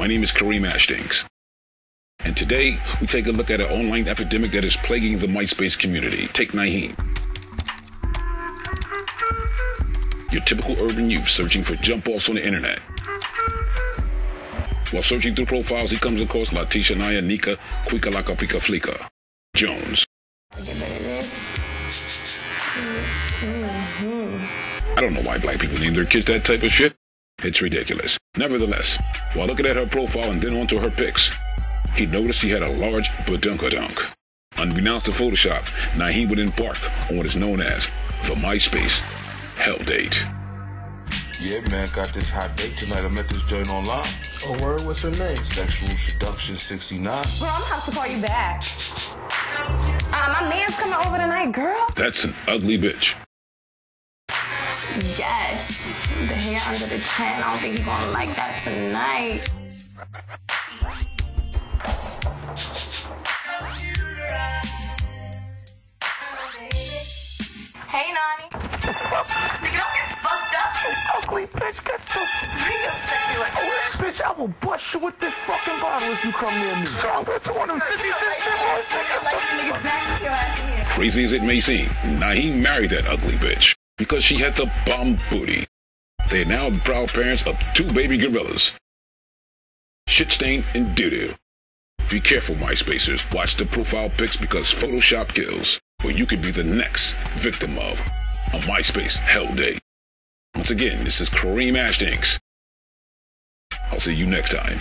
My name is Kareem Ashdings, and today we take a look at an online epidemic that is plaguing the MySpace community. Take Naheem. Your typical urban youth searching for jump-offs on the internet. While searching through profiles, he comes across Latisha Naya Nika Kwika Laka Pika Flika Jones. I don't know why black people name their kids that type of shit. It's ridiculous. Nevertheless, while looking at her profile and then onto her pics, he noticed he had a large badunkadunk. Unbeknownst to Photoshop, Naheem would embark on what is known as the MySpace Hell Date. Yeah, man, got this hot date tonight. I met this joint online. Oh, word? What's her name? Sexual Seduction 69. Bro, I'm gonna have to call you back. My man's coming over tonight, girl. That's an ugly bitch. Yes. The hair under the chin. I don't think he's gonna like that tonight. Hey, Nani. Nigga, don't get fucked up. Ugly bitch, get this. Bitch, I will bust you with this fucking bottle if you come near me. I'll get you one of them 50 cents. Crazy as it may seem, Naheem married that ugly bitch because she had the bomb booty. They are now the proud parents of 2 baby gorillas, Shitstain and Doo-Doo. Be careful, MySpacers. Watch the profile pics because Photoshop kills, or you could be the next victim of a MySpace hell day. Once again, this is Kareem Ashdings. I'll see you next time.